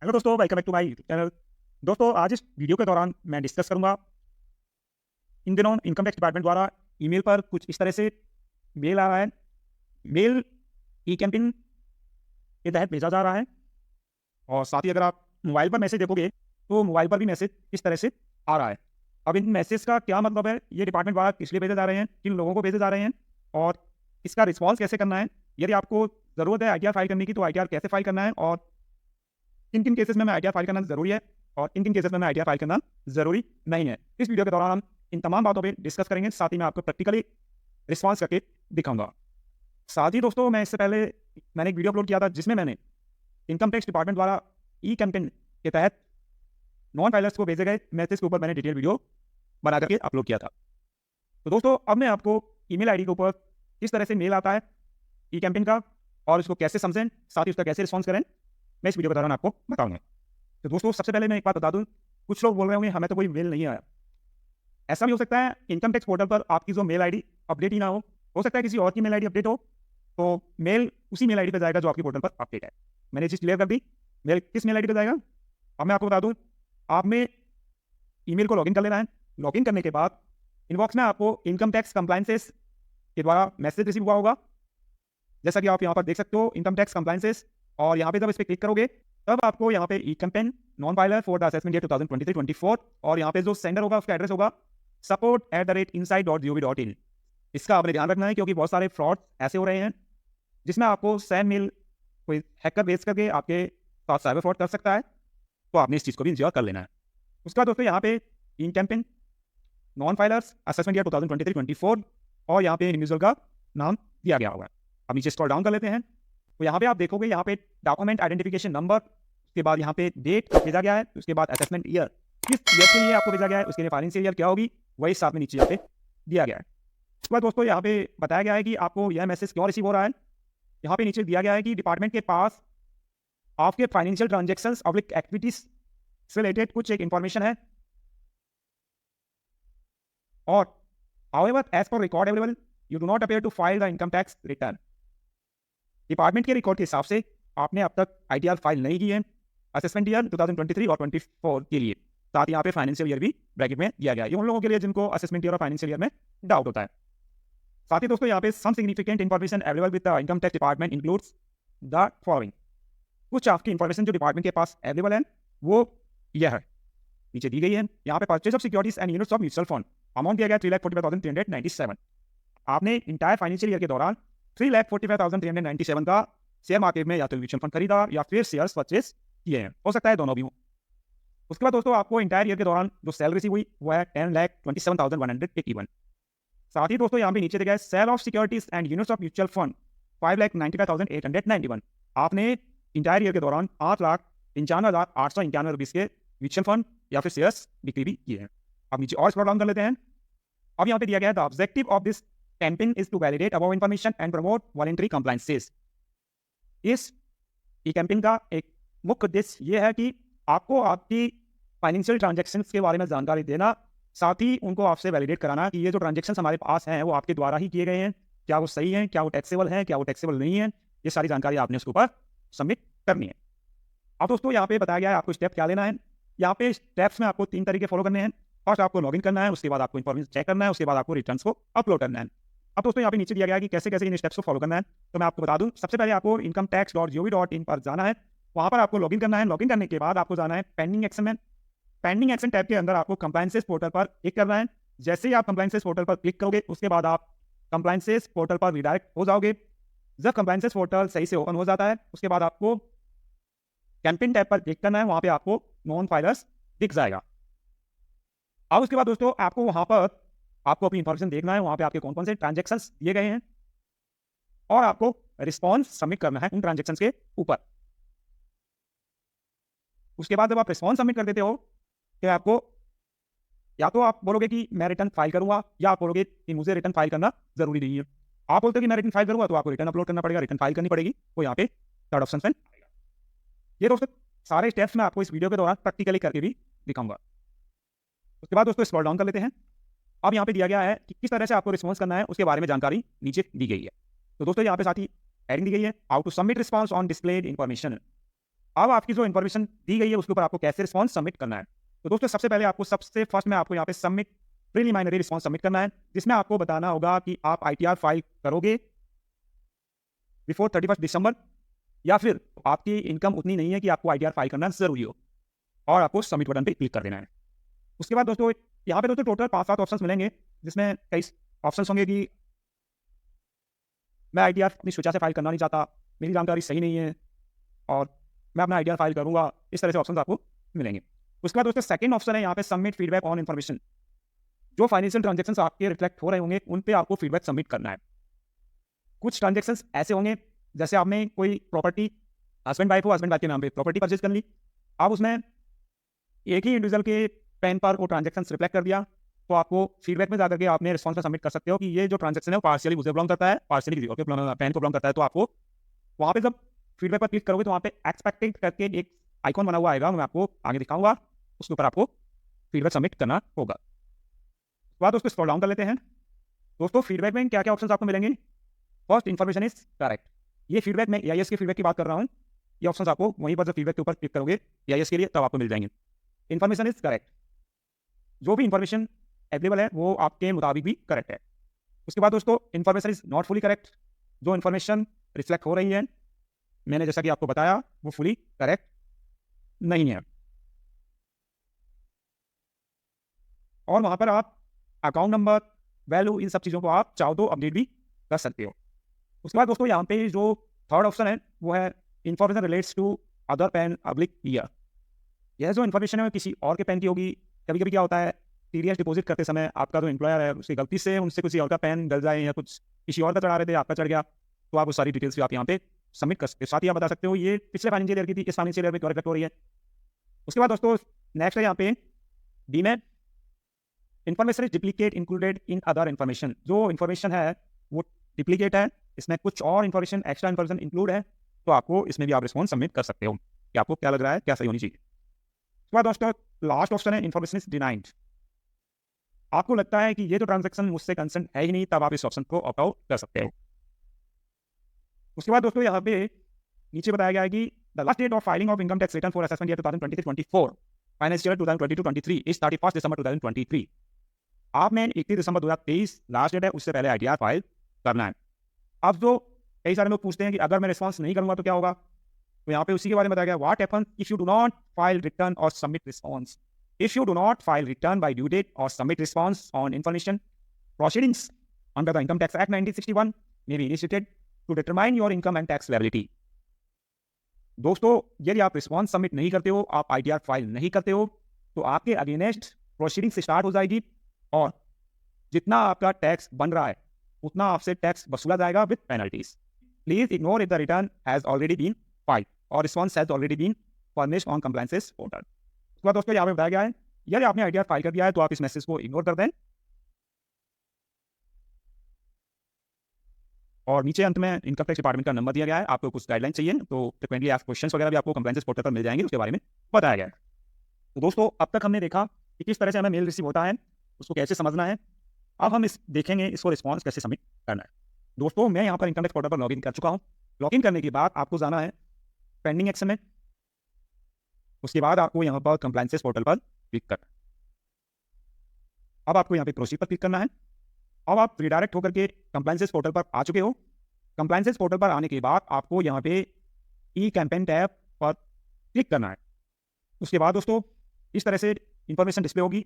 Hello दोस्तों, welcome back to my YouTube channel. दोस्तों, आज इस वीडियो के दौरान मैं डिस्कस करूंगा इन दिनों इनकम टैक्स डिपार्टमेंट द्वारा ईमेल पर कुछ इस तरह से मेल आ रहा है। मेल ई कैंपिंग के तहत भेजा जा रहा है और साथ ही अगर आप मोबाइल पर मैसेज देखोगे तो मोबाइल पर भी मैसेज इस तरह से आ रहा है। अब इन मैसेज का क्या मतलब है, ये डिपार्टमेंट द्वारा किस लिए भेजे जा रहे हैं, किन लोगों को भेजे जा रहे हैं और इसका रिस्पॉन्स कैसे करना है। यदि आपको ज़रूरत है ITR फाइल करने की तो ITR कैसे फाइल करना है और किन किन केसेस में ITR फाइल करना ज़रूरी है और किन किन केसेस में ITR फाइल करना ज़रूरी नहीं है। इस वीडियो के दौरान हम इन तमाम बातों पे डिस्कस करेंगे, साथ ही मैं आपको प्रैक्टिकली रिस्पॉन्स करके दिखाऊंगा। साथ ही दोस्तों, मैं इससे पहले मैंने एक वीडियो अपलोड किया था जिसमें मैंने इनकम टैक्स डिपार्टमेंट द्वारा ई कैंपेन के तहत नॉन फाइलर्स को भेजे गए मैसेज के ऊपर मैंने डिटेल वीडियो बना करके अपलोड किया था। तो दोस्तों, अब मैं आपको ईमेल आईडी के ऊपर किस तरह से मेल आता है ई कैंपेन का और उसको कैसे समझें, साथ ही उसका कैसे रिस्पॉन्स करें, मैं इस वीडियो के दौरान आपको बताऊंगा। तो दोस्तों, सबसे पहले मैं एक बात बता दूं, कुछ लोग बोल रहे होंगे हमें तो कोई मेल नहीं आया। ऐसा भी हो सकता है इनकम टैक्स पोर्टल पर आपकी जो मेल आईडी अपडेट ही ना हो सकता है किसी और की मेल आईडी अपडेट हो, तो मेल उसी मेल आईडी पर जाएगा जो आपकी पोर्टल पर अपडेट है। मैंने ये चीज़ क्लियर कर दी। मेल किस मेल आईडी पर जाएगा, अब मैं आपको बता दूं। आपने ईमेल को लॉगिन कर लेना है। लॉगिन करने के बाद इनबॉक्स में आपको इनकम टैक्स कंप्लायंसेस के द्वारा मैसेज रिसीव हुआ होगा, जैसा कि आप यहाँ पर देख सकते हो, इनकम टैक्स कंप्लायंसेस। और यहाँ पे जब इस पर क्लिक करोगे तब आपको यहाँ पे e campaign non filer for the assessment year 2023-24 और यहाँ पे जो सेंडर होगा उसका एड्रेस होगा support@inside.gov.in। इसका आपने ध्यान रखना है क्योंकि बहुत सारे फ्रॉड ऐसे हो रहे हैं जिसमें आपको सैम मेल कोई हैकर भेज करके आपके साथ साइबर फ्रॉड कर सकता है, तो आपने इस चीज़ को भी इंश्योर कर लेना है। उसका दोस्तों यहाँ पे e campaign non filers assessment year 2023-24 और यहाँ पे इंडिविजुअल का नाम दिया गया होगा। अब नीचे स्क्रॉल डाउन कर लेते हैं तो यहाँ पे आप देखोगे यहाँ पे डॉक्यूमेंट आइडेंटिफिकेशन नंबर, उसके बाद यहाँ पे डेट भेजा गया है, उसके बाद असेसमेंट ईयर किस ईयर के लिए आपको भेजा गया है, उसके लिए फाइनेंशियल ईयर क्या होगी वही साथ में नीचे यहाँ पे दिया गया है। उसके बाद दोस्तों यहाँ पे बताया गया है कि आपको यह मैसेज क्यों रिसीव हो रहा है। यहाँ पे नीचे दिया गया है कि डिपार्टमेंट के पास आपके फाइनेंशियल ट्रांजेक्शन्स पब्लिक एक्टिविटीज से रिलेटेड कुछ एक इन्फॉर्मेशन है और however as per record available you do not appear to file the income tax return। Department के रिकॉर्ड के हिसाब से आपने अब तक ITR फाइल नहीं की है असेसमेंट ईयर 2023 और 24 के लिए। साथ ही यहाँ पे फाइनेंशियल ईयर भी ब्रैकेट में दिया गया है, ये उन लोगों के लिए जिनको असेसमेंट ईयर और फाइनेंशियल ईयर में डाउट होता है। साथ ही दोस्तों यहाँ पे some significant information available with the income tax department includes the following. कुछ आपकी इन्फॉर्मेशन जो डिपार्टमेंट के पास अवेलेबल है वो यह है, नीचे दी गई है। यहाँ पे purchase of securities and units of mutual fund amount दिया गया 3,45,397। आपने इंटायर फाइनेंशियल ईयर के दौरान 3,45,397 का शेयर मार्केट में या तो म्यूचुअल फंड खरीदा या फिर शेयर्स परचेज किए हैं, हो सकता है दोनों भी हो। उसके बाद दोस्तों आपको इंटायर ईयर के दौरान जो सेल रिसीव हुई वो है 10,27,181। साथ ही दोस्तों यहाँ पे नीचे दिया है sale of securities and units of mutual fund 5,95,891। आपने इंटायर ईयर के दौरान 5,95,891 रुपीज के म्यूचुअल फंड या फिर शेयर्स बिक्री भी किए हैं। अब नीचे और स्क्रॉल डाउन कर लेते हैं। अब यहाँ पे दिया गया है the objective of this campaign is to validate above information and promote voluntary compliances. इस ई कैंपेन का एक मुख्य उद्देश्य ये है कि आपको आपकी फाइनेंशियल ट्रांजैक्शंस के बारे में जानकारी देना, साथ ही उनको आपसे वैलिडेट कराना कि ये जो ट्रांजैक्शंस हमारे पास हैं वो आपके द्वारा ही किए गए हैं, क्या वो सही हैं, क्या वो टैक्सेबल हैं, क्या वो टैक्सेबल नहीं है। ये सारी जानकारी आपने उसके ऊपर सबमिट करनी है। अब दोस्तों यहाँ पे बताया गया है आपको स्टेप क्या लेना है। यहाँ पे स्टेप्स में आपको 3 तरीके फॉलो करने हैं। फर्स्ट आपको लॉगिन करना है, उसके बाद आपको इन्फॉर्मेशन चेक करना है, उसके बाद आपको रिटर्न्स को अपलोड करना है। अब दोस्तों यहाँ पे नीचे दिया गया है कि कैसे कैसे इन स्टेप्स को फॉलो करना है, तो मैं आपको बता दूं। सबसे पहले आपको incometax.gov.in पर जाना है, वहां पर आपको लॉगिन करना है। लॉगिन करने के बाद आपको जाना है पेंडिंग एक्शन में। पेंडिंग एक्शन टैब के अंदर आपको कंप्लायंसेस पोर्टल पर क्लिक करना है। जैसे ही आप कंप्लायंसेस पोर्टल पर क्लिक करोगे उसके बाद आप कंप्लायंसेस पोर्टल पर रिडायरेक्ट हो जाओगे। जब कंप्लायंसेस पोर्टल सही से ओपन हो जाता है उसके बाद आपको कैंपेन टैब पर क्लिक करना है, वहां पे आपको नॉन फाइलर्स दिख जाएगा। अब उसके बाद दोस्तों आपको वहां पर आपको अपनी इंफॉर्मेशन देखना है, वहां पे आपके कौन कौन से ट्रांजैक्शंस दिए गए हैं और आपको रिस्पॉन्स सबमिट करना है उन ट्रांजैक्शंस के ऊपर। उसके बाद जब आप रिस्पॉन्स सबमिट कर देते हो तो आपको या तो आप बोलोगे कि मैं रिटर्न फाइल करूंगा या आप बोलोगे कि मुझे रिटर्न फाइल करना जरूरी नहीं है। आप बोलते हो कि मैं रिटर्न फाइल करूंगा तो आपको रिटर्न अपलोड करना पड़ेगा, रिटर्न फाइल करनी पड़ेगी, वो यहाँ पे थर्ड ऑप्शन में आएगा। ये दोस्तों सारे स्टेप्स मैं आपको इस वीडियो के दौरान प्रैक्टिकली करके भी दिखाऊंगा। उसके बाद दोस्तों स्क्रॉल डाउन कर लेते हैं। अब यहाँ पे दिया गया है कि किस तरह से आपको रिस्पॉन्स करना है, उसके बारे में जानकारी नीचे दी गई है। तो दोस्तों यहाँ पे साथ ही हेडिंग दी गई है how to submit response on displayed information. अब आपकी जो इन्फॉर्मेशन दी गई है उसके ऊपर आपको कैसे रिस्पॉन्स सबमिट करना है। तो दोस्तों सबसे पहले आपको सबसे फर्स्ट में आपको यहाँ पे सबमिट प्रीलिमिनरी रिस्पॉन्स सबमिट करना है, जिसमें आपको बताना होगा कि आप आईटीआर फाइल करोगे बिफोर 31 दिसंबर या फिर आपकी इनकम उतनी नहीं है कि आपको आईटीआर फाइल करना जरूरी हो, और आपको सबमिट बटन पे क्लिक कर देना है। उसके बाद दोस्तों यहाँ पे दोस्तों टोटल 5-7 ऑप्शंस मिलेंगे, जिसमें कई ऑप्शंस होंगे कि मैं आईटीआर अपनी स्वेच्छा से फाइल करना नहीं चाहता, मेरी जानकारी सही नहीं है और मैं अपना आईटीआर फाइल करूंगा। इस तरह से ऑप्शंस आपको मिलेंगे। उसके बाद दोस्तों सेकंड ऑप्शन है यहाँ पे सबमिट फीडबैक ऑन इन्फॉर्मेशन। जो फाइनेंशियल ट्रांजेक्शंस आपके रिफ्लेक्ट हो रहे होंगे उन पे आपको फीडबैक सबमिट करना है। कुछ ट्रांजेक्शंस ऐसे होंगे जैसे आपने कोई प्रॉपर्टी, हस्बैंड वाइफ हो, हस्बैंड वाइफ के नाम पे प्रॉपर्टी परचेज कर ली, आप उसमें एक ही इंडिविजुअल के पैन पर वो ट्रांजेक्शन रिफ्लेक्ट कर दिया, तो आपको फीडबैक में जाकर के आपने रिस्पॉन्स में सबमिट कर सकते हो कि ये जो ट्रांजेक्शन है वो पार्शियली मुझे बिलोंग करता है, पार्शियली किसी और के पैन को बिलोंग करता है। तो आपको वहाँ पे जब फीडबैक पर क्लिक करोगे तो वहाँ पे एक्सपेक्टेड करके एक आइकॉन बना हुआ आएगा, मैं आपको आगे दिखाऊंगा, उसके ऊपर आपको फीडबैक सबमिट करना होगा। तो बाद उसको स्क्रॉल डाउन कर लेते हैं। दोस्तों फीडबैक में क्या क्या ऑप्शन आपको मिलेंगे। First, information is correct. ये फीडबैक में एआईएस के फीडबैक की बात कर रहा हूँ। ये ऑप्शन आपको वहीं पर जब फीडबैक के ऊपर क्लिक करोगे एआईएस के लिए तब आपको मिल जाएंगे। इन्फॉर्मेशन इज करेक्ट, जो भी इन्फॉर्मेशन अवेलेबल है वो आपके मुताबिक भी करेक्ट है। उसके बाद दोस्तों information is not fully correct, जो इन्फॉर्मेशन रिफ्लेक्ट हो रही है मैंने जैसा कि आपको बताया वो फुली करेक्ट नहीं है, और वहां पर आप अकाउंट नंबर, वैल्यू, इन सब चीज़ों को आप चाहो तो अपडेट भी कर सकते हो। उसके बाद दोस्तों यहाँ पे जो थर्ड ऑप्शन है वो है information relates to other PAN public year. यह जो इन्फॉर्मेशन है किसी और के पेन की होगी। कभी कभी क्या होता है, टीडीएस डिपॉजिट करते समय आपका जो एम्प्लॉयर है उसकी गलती से उनसे किसी और का पेन डल जाए या कुछ किसी और का चढ़ा रहे थे आपका चढ़ गया, तो आप वो सारी डिटेल्स भी आप यहाँ पे सबमिट कर सकते हो। साथ ही आप बता सकते हो ये पिछले फाइनेंशियल ईयर की थी, इस फाइनेंशियल ईयर में क्यों रिफ्लेक्ट हो रही है। उसके बाद दोस्तों नेक्स्ट है यहाँ पे demat information is duplicate included in other information. जो इन्फॉर्मेशन है वो डुप्लीकेट है, इसमें कुछ और इन्फॉर्मेशन, एक्स्ट्रा इन्फॉर्मेशन इंक्लूड है, तो आपको इसमें भी आप रिस्पॉन्स सबमिट कर सकते हो कि आपको क्या लग रहा है, क्या सही होनी चाहिए। उसके बाद दोस्तों लास्ट ऑप्शन है इन्फॉर्मेशन इज डिनाइड। आपको लगता है कि ये तो ट्रांजैक्शन मुझसे कंसर्न है ही नहीं, तब आप इस ऑप्शन को ऑप्ट आउट कर सकते हो। उसके बाद दोस्तों यहाँ पे नीचे बताया गया है कि the last date of filing of income tax return for assessment year 2023-24 financial 2022-23 is 31 December 2023। आपने 31 दिसंबर 2023 लास्ट डेट है, उससे पहले आईटीआर फाइल करना है। अब जो कई सारे लोग पूछते हैं कि अगर मैं रिस्पॉन्स नहीं करूंगा तो क्या होगा, तो यहाँ पे उसी के बारे में बताया गया what happens if you do not file return और submit response. If you do not file return by due date और submit response on information, proceedings under the income Tax Act 1961 may be initiated to determine your income and tax liability। दोस्तों यदि आप response submit नहीं करते हो, आप ITR file नहीं करते हो, तो आपके अगेंस्ट प्रोसीडिंग स्टार्ट हो जाएगी और जितना आपका टैक्स बन रहा है उतना आपसे टैक्स वसूला जाएगा with penalties. Please ignore if the return has already been filed और response has already been furnished on compliances portal. उसके बाद दोस्तों यहाँ पे बताया गया है यदि आपने आईटीआर फाइल कर दिया है तो आप इस मैसेज को इग्नोर कर दें, और नीचे अंत में इनकम टैक्स डिपार्टमेंट का नंबर दिया गया है। आपको कुछ गाइडलाइन चाहिए तो फ्रिक्वेंटली आस्क्ड क्वेश्चंस वगैरह भी आपको कंप्लायंसेस पोर्टल पर मिल जाएंगे, उसके बारे में बताया गया है। तो दोस्तों अब तक हमने देखा कि किस तरह से हमें मेल रिसीव होता है, उसको कैसे समझना है। अब हम देखेंगे इसको रिस्पॉन्स कैसे सबमिट करना है। दोस्तों मैं यहाँ पर इनकम टैक्स पोर्टल पर लॉगिन कर चुका हूँ। लॉगिन करने के बाद आपको जाना है पेंडिंग एक्शन में, उसके बाद आपको यहाँ पर कंप्लायंसेस पोर्टल पर क्लिक करना है। अब आपको यहाँ पे प्रोसीड पर क्लिक करना है। अब आप रिडायरेक्ट होकर के कंप्लायंसेस पोर्टल पर आ चुके हो। कंप्लायंसेस पोर्टल पर आने के बाद आपको यहाँ पे ई कैंपेन टैब पर क्लिक करना है। उसके बाद दोस्तों इस तरह से इंफॉर्मेशन डिस्प्ले होगी।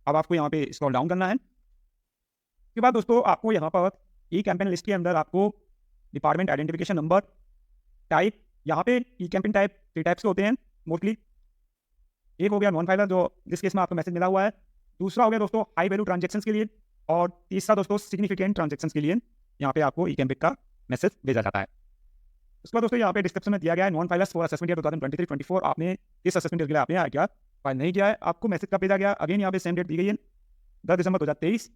अब आपको यहाँ पे स्क्रॉल डाउन करना है। उसके बाद दोस्तों आपको यहाँ पर ई कैंपेन लिस्ट के अंदर आपको डिपार्टमेंट आइडेंटिफिकेशन नंबर, टाइप, यहाँ पे ई कैंपेन टाइप 3 टाइप्स के होते हैं मोस्टली। एक हो गया नॉन फाइलर, जो जिस केस में आपको मैसेज मिला हुआ है। दूसरा हो गया दोस्तों हाई वैल्यू ट्रांजेक्शंस के लिए, और तीसरा दोस्तों सिग्निफिकेंट ट्रांजेक्शंस के लिए यहाँ पे आपको ई कैंपेन का मैसेज भेजा जाता है। उसके बाद दोस्तों यहाँ पे डिस्क्रिप्शन में दिया गया है non filers for assessment year 2023-24। आपने इस असेसमेंट ईयर के लिए आपने आईटीआर फाइल नहीं किया है, आपको मैसेज कब भेजा गया, अगेन यहाँ पे सेम डेट दी गई है 10 दिसंबर 2023।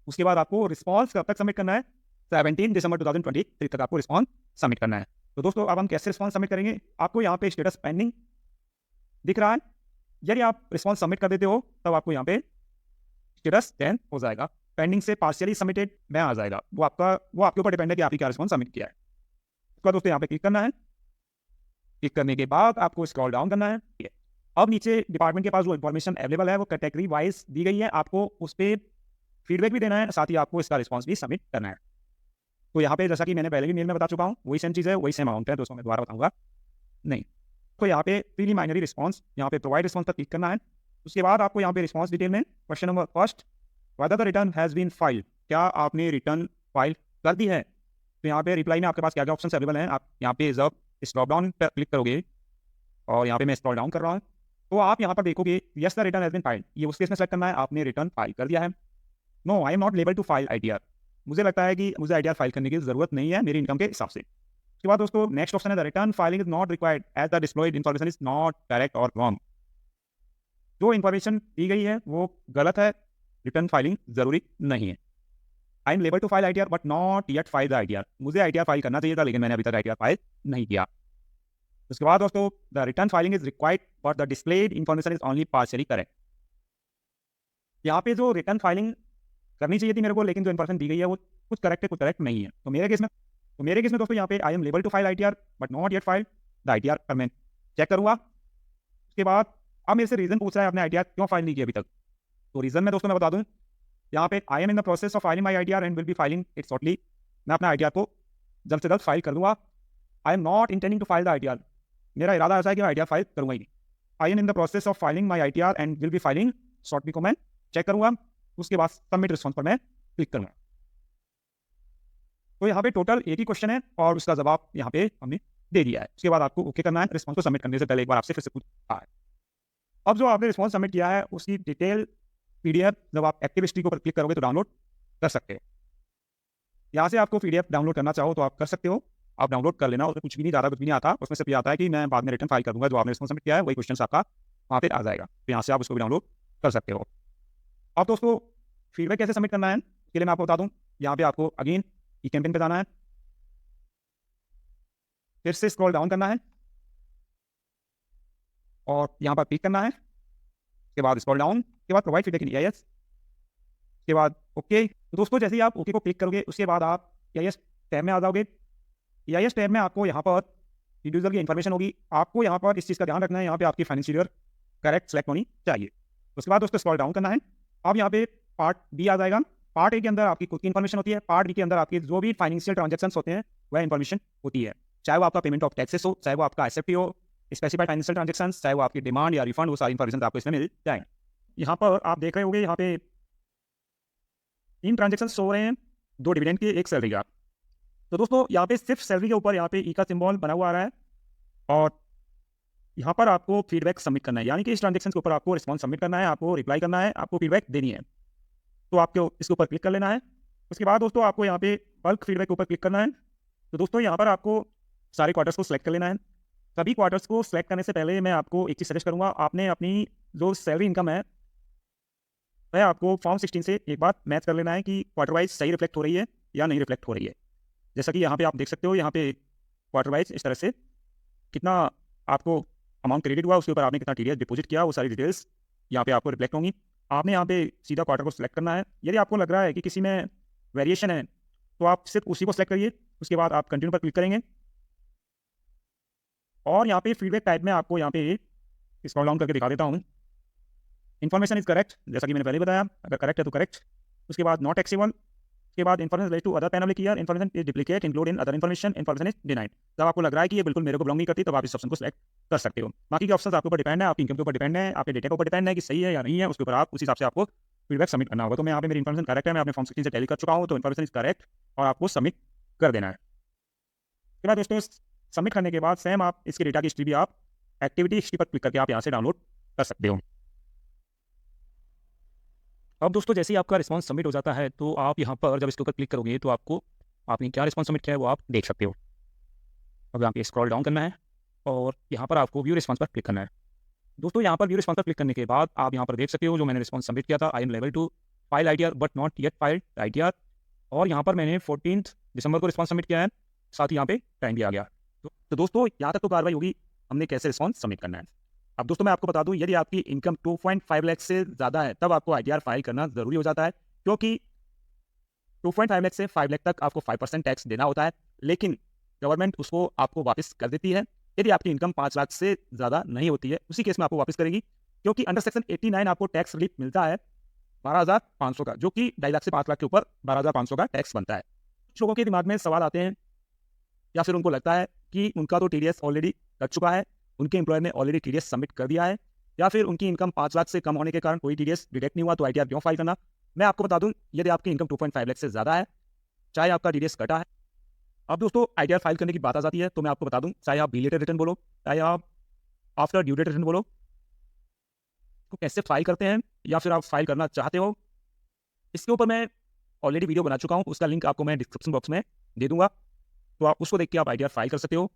उसके बाद आपको रिस्पॉन्स कब तक सबमिट करना है, 17 दिसंबर 2023 तक आपको रिस्पॉन्स सबमिट करना है। तो दोस्तों अब हम कैसे रिस्पॉन्स सबमिट करेंगे, आपको यहाँ पे स्टेटस पेंडिंग दिख रहा है। यदि आप रिस्पॉन्स सबमिट कर देते हो तब आपको यहाँ पे स्टेटस 10 हो जाएगा, पेंडिंग से पार्शियली सबमिटेड में आ जाएगा। वो आपके ऊपर डिपेंड है कि आपने क्या रिस्पॉन्स सबमिट किया है। उसके बाद दोस्तों यहाँ पे क्लिक करना है। क्लिक करने के बाद आपको स्क्रॉल डाउन करना है। अब नीचे डिपार्टमेंट के पास जो इन्फॉर्मेशन अवेलेबल है वो कैटेगरी वाइज दी गई है, आपको उस पर फीडबैक भी देना है, साथ ही आपको इसका रिस्पॉन्स भी सबमिट करना है। तो यहाँ पे जैसा कि मैंने पहले भी मेल में बता चुका हूँ, वही सेम चीज़ है, वही सेम अमाउंट है, दोस्तों मैं दोबारा बताऊंगा नहीं। तो यहाँ पे प्रीलिमिनरी रिस्पॉन्स, यहाँ पे प्रोवाइड रिस्पॉन्स पर क्लिक करना है। उसके बाद आपको यहाँ पे रिस्पॉन्स डिटेल में question number first, whether the return has been filed, क्या आपने रिटर्न फाइल कर दी है। तो यहाँ पे रिप्लाई में आपके पास क्या क्या ऑप्शन अवेलेबल हैं, आप यहाँ पे जब इस ड्रॉप डाउन पर क्लिक करोगे और यहाँ पे मैं स्क्रॉल डाउन कर रहा हूँ, तो आप यहाँ पर देखोगे yes the return has been filed, ये उस केस में सेलेक्ट करना है आपने रिटर्न फाइल कर दिया है। No I am not able to file ITR, मुझे लगता है कि मुझे आईटीआर फाइल करने की जरूरत नहीं है मेरी इनकम के हिसाब से। उसके बाद दोस्तों नेक्स्ट ऑप्शन है the return filing is not required as the displayed information is not correct or wrong, जो इन्फॉर्मेशन दी गई है वो गलत है, रिटर्न फाइलिंग जरूरी नहीं है। I am able to file ITR but not yet file the ITR, मुझे आईटीआर फाइल करना चाहिए था लेकिन मैंने अभी तक आईटीआर फाइल नहीं किया। उसके बाद दोस्तों the return filing is required but the displayed information is only partially correct, यहाँ पे जो रिटर्न फाइलिंग करनी चाहिए थी मेरे को, लेकिन जो इन्फॉर्मेशन दी गई है वो कुछ करेक्ट है कुछ करेक्ट नहीं है। तो मेरे केस में दोस्तों यहाँ पे I am able to file ITR but not yet file the ITR पर मैं चेक करूँगा। उसके बाद अब मेरे से रीजन पूछ रहा है आपने आईटीआर क्यों फाइल नहीं किया अभी तक, तो रीजन में दोस्तों मैं बता दूं, यहाँ पे I M in the process of filing my ITR and will be filing it shortly, मैं अपना आईटीआर को जल्द से जल्द फाइल कर दूंगा। I am not intending to file the ITR, मेरा इरादा ऐसा है कि मैं आईटीआर फाइल करूंगा ही नहीं। I am in the process of filing my ITR and will be filing shortly को मैं चेक करूंगा। उसके बाद सबमिट रिस्पॉन्स पर मैं क्लिक करूंगा। तो यहाँ पे टोटल एक ही क्वेश्चन है और उसका जवाब यहाँ पे हमने दे दिया है। उसके बाद आपको ओके करना है, रिस्पॉन्स को सबमिट करने से पहले एक बार आपसे फिर से पूछा है। अब जो आपने रिस्पॉन्स सबमिट किया है उसकी डिटेल पीडीएफ जब आप एक्टिव हिस्ट्री के ऊपर क्लिक करोगे तो डाउनलोड कर सकते हो। यहाँ से आपको पीडीएफ डाउनलोड करना चाहो तो आप कर सकते हो, आप डाउनलोड कर लेना, उसमें कुछ भी नहीं, ज़्यादा कुछ भी नहीं आता, उसमें सिर्फ ये आता है कि मैं बाद में रिटर्न फाइल करूँगा, जो आपने रिस्पॉन्स सबमिट किया है वही क्वेश्चन आपका वहाँ पे आ जाएगा, तो यहाँ से आप उसको भी डाउनलोड कर सकते हो। अब दोस्तों फीडबैक कैसे सबमिट करना है इसके लिए मैं आपको बता दूँ, यहाँ पे आपको अगेन ई कैंपेन पे जाना है, फिर से स्क्रॉल डाउन करना है और यहाँ पर क्लिक करना है। उसके बाद स्क्रॉल डाउन, के बाद प्रोवाइड फीडबैक इन ईआईएस, के बाद ओके। तो दोस्तों जैसे ही आप ओके को क्लिक करोगे उसके बाद आप ईआईएस टैब में आ जाओगे। ईआईएस टैब में आपको यहाँ पर इंडिविजुअल की इन्फॉर्मेशन होगी, आपको यहाँ पर इस चीज़ का ध्यान रखना है, यहाँ पे आपकी फाइनेंशियल ईयर करेक्ट सेलेक्ट होनी चाहिए। उसके बाद दोस्तों स्क्रॉल डाउन करना है, अब यहाँ पे पार्ट बी आ जाएगा। पार्ट ए के अंदर आपकी खुद की इन्फॉर्मेशन होती है, पार्ट बी के अंदर आपके जो भी फाइनेंशियल ट्रांजेक्शन होते हैं वह इन्फॉर्मेशन होती है, चाहे वो आपका पेमेंट ऑफ टैक्सेस हो, चाहे वो आपका एसएफटी हो, स्पेसिफाइड फाइनेंशियल ट्रांजेक्शन, चाहे वो आपकी डिमांड या रिफंड, वो सारी इन्फॉर्मेशन आपको इसमें मिल जाए। यहाँ पर आप देख रहे होंगे यहाँ पे 3 ट्रांजेक्शन हो रहे हैं, 2 डिविडेंड के, 1 सैलरी का। तो दोस्तों यहाँ पे सिर्फ सैलरी के ऊपर यहाँ पे ई का सिंबल बना हुआ आ रहा है और यहाँ पर आपको फीडबैक सबमिट करना है, यानी कि इस ट्रांजेक्शन के ऊपर आपको रिस्पॉन्स सबमिट करना है, आपको रिप्लाई करना है, आपको फीडबैक देनी है। तो आपको इसके ऊपर क्लिक कर लेना है। उसके बाद दोस्तों आपको यहाँ पे बल्क फीडबैक के ऊपर क्लिक करना है। तो दोस्तों यहाँ पर आपको सारे क्वार्टर्स को सिलेक्ट कर लेना है। सभी क्वार्टर्स को सिलेक्ट करने से पहले मैं आपको एक चीज़ सजेस्ट करूँगा, आपने अपनी जो सैलरी इनकम है वह आपको फॉर्म 16 से एक बार मैच कर लेना है कि क्वार्टर वाइज सही रिफ्लेक्ट हो रही है या नहीं रिफ्लेक्ट हो रही है। जैसा कि यहाँ पे आप देख सकते हो, यहाँ पे क्वार्टर वाइज इस तरह से कितना आपको अमाउंट क्रेडिट हुआ, उसके ऊपर आपने कितना टीडीएस डिपॉजिट किया, वो सारी डिटेल्स यहाँ पे आपको रिफ्लेक्ट होंगी। आपने यहाँ पे सीधा क्वार्टर को सिलेक्ट करना है। यदि आपको लग रहा है कि किसी में वेरिएशन है तो आप सिर्फ उसी को सिलेक्ट करिए, उसके बाद आप कंटिन्यू पर क्लिक करेंगे और यहाँ पे फीडबैक टाइप में आपको यहाँ पे स्क्रॉल डाउन करके दिखा देता हूँ। इन्फॉर्मेशन इज करेक्ट, जैसा कि मैंने पहले बताया, अगर करेक्ट है तो करेक्ट। उसके बाद नॉट एक्सेबल, उसके बाद information related to other panel clear, information is duplicate include in other information, information is denied. जब आपको लग रहा है कि ये बिल्कुल मेरे को बिलोंग नहीं करती तब आप इस ऑप्शन को सिलेक्ट कर सकते हो। बाकी के ऑप्शन आपके ऊपर डिपेंड है, आपकी इनकम के ऊपर डिपेंड है, आपके डेटा के ऊपर डिपेंड है कि सही है या नहीं है, उसके ऊपर आप उस हिसाब से आपको फीडबैक सबमिट करना होगा। तो मैं यहाँ पे मेरी इन्फॉर्मेशन करेक्ट है, मैं अपने फॉर्म 16 से टैली कर चुका हूँ, तो इन्फॉर्मेशन इज करेक्ट और आपको सबमिट कर देना है। उसके बाद दोस्तों सबमिट करने के बाद सेम आप इसके डेटा की हिस्ट्री भी आप एक्टिविटी हिस्ट्री पर क्लिक करके आप यहाँ से डाउनलोड कर सकते हो। अब दोस्तों जैसे ही आपका रिस्पांस सबमिट हो जाता है तो आप यहाँ पर जब इसके ऊपर क्लिक करोगे तो आपको आपने क्या रिस्पांस सबमिट किया है वो आप देख सकते हो। अब यहाँ पे स्क्रॉल डाउन करना है और यहाँ पर आपको व्यू रिस्पांस पर क्लिक करना है। दोस्तों यहाँ पर व्यू रिस्पांस पर क्लिक करने के बाद आप यहाँ पर देख सकते हो जो मैंने रिस्पांस सबमिट किया था, I am level 2 file ITR but not yet filed ITR, और यहाँ पर मैंने 14 दिसंबर को रिस्पांस सबमिट किया है, साथ ही यहाँ पे टाइम भी आ गया। तो दोस्तों यहाँ तक तो कार्रवाई होगी, हमने कैसे रिस्पांस सबमिट करना है। अब दोस्तों मैं आपको बता दूं, यदि आपकी इनकम 2.5 लाख से ज़्यादा है तब आपको आईटीआर फाइल करना ज़रूरी हो जाता है, क्योंकि 2.5 लाख से 5 लाख तक आपको 5% टैक्स देना होता है, लेकिन गवर्नमेंट उसको आपको वापस कर देती है यदि आपकी इनकम 5 लाख से ज़्यादा नहीं होती है, उसी केस में आपको वापस करेगी, क्योंकि अंडर सेक्शन 89 आपको टैक्स रिलीफ मिलता है 12,500 का, जो कि 2.5 लाख से 5 लाख के ऊपर 12,500 का टैक्स बनता है। कुछ लोगों के दिमाग में सवाल आते हैं या फिर उनको लगता है कि उनका तो टीडीएस ऑलरेडी कट चुका है, उनके एम्प्लॉयर ने ऑलरेडी टीडीएस सबमिट कर दिया है, या फिर उनकी इनकम 5 लाख से कम होने के कारण कोई टीडीएस डिडक्ट नहीं हुआ, तो आईटीआर क्यों फाइल करना। मैं आपको बता दूं, यदि आपकी इनकम 2.5 लाख से ज़्यादा है, चाहे आपका टीडीएस कटा है। अब दोस्तों आईटीआर फाइल करने की बात आ जाती है, तो मैं आपको बता दूं, चाहे आप बिलेटेड रिटर्न बोलो, चाहे आप आफ्टर ड्यू डेट रिटर्न बोलो, तो कैसे फाइल करते हैं या फिर आप फाइल करना चाहते हो, इसके ऊपर मैं ऑलरेडी वीडियो बना चुका हूँ, उसका लिंक आपको मैं डिस्क्रिप्शन बॉक्स में दे दूंगा, तो आप उसको देख के आप आईटीआर फाइल कर सकते हो।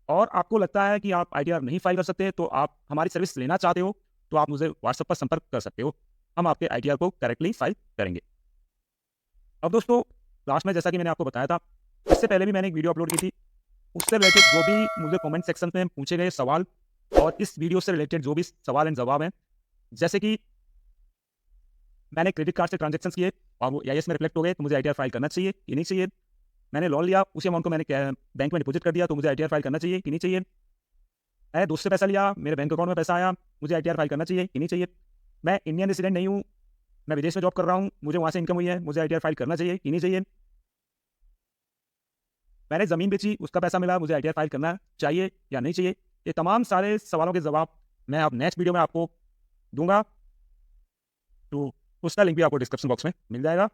और आपको लगता है कि आप आईटीआर नहीं फाइल कर सकते, तो आप हमारी सर्विस लेना चाहते हो, तो आप मुझे व्हाट्सएप पर संपर्क कर सकते हो, हम आपके आईटीआर को करेक्टली फाइल करेंगे। अब दोस्तों लास्ट में जैसा कि मैंने आपको बताया था, इससे पहले भी मैंने एक वीडियो अपलोड की थी, उससे रिलेटेड जो भी मुझे कमेंट सेक्शन में पूछे गए सवाल और इस वीडियो से रिलेटेड जो भी सवाल एंड जवाब हैं, जैसे कि मैंने क्रेडिट कार्ड से ट्रांजेक्शन किए और वो EIS में रिफ्लेक्ट हो गए, तो मुझे आईटीआर फाइल करना चाहिए कि नहीं चाहिए। मैंने लोन लिया, उसी अमाउंट को मैंने बैंक में डिपॉजिट कर दिया, तो मुझे आईटीआर फाइल करना चाहिए कि नहीं चाहिए। मैं दोस्त से पैसा लिया, मेरे बैंक अकाउंट में पैसा आया, मुझे आईटीआर फाइल करना चाहिए कि नहीं चाहिए। मैं इंडियन रेसिडेंट नहीं हूँ, मैं विदेश में जॉब कर रहा हूँ, मुझे वहाँ से इनकम हुई है, मुझे आईटीआर फाइल करना चाहिए कि नहीं चाहिए। मैंने ज़मीन बेची, उसका पैसा मिला, मुझे आईटीआर फाइल करना चाहिए या नहीं चाहिए। ये तमाम सारे सवालों के जवाब मैं अब नेक्स्ट वीडियो में आपको दूंगा, तो उसका लिंक भी आपको डिस्क्रिप्शन बॉक्स में मिल जाएगा।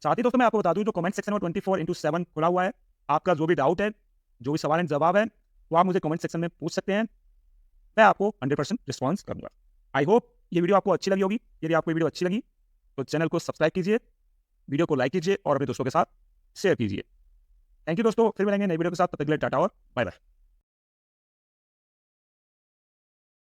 साथ ही दोस्तों मैं आपको बता दूं, जो कमेंट सेक्शन में 24/7 खुला हुआ है, आपका जो भी डाउट है, जो भी सवाल एंड जवाब है, वो आप मुझे कमेंट सेक्शन में पूछ सकते हैं, मैं आपको 100% रिस्पॉन्स करूंगा। आई होप ये वीडियो आपको अच्छी लगी होगी। यदि आपको वीडियो अच्छी लगी तो चैनल को सब्सक्राइब कीजिए, वीडियो को लाइक कीजिए और अपने दोस्तों के साथ शेयर कीजिए। थैंक यू दोस्तों, फिर मिलेंगे नई वीडियो के साथ, तब तक के लिए टाटा और बाय बाय।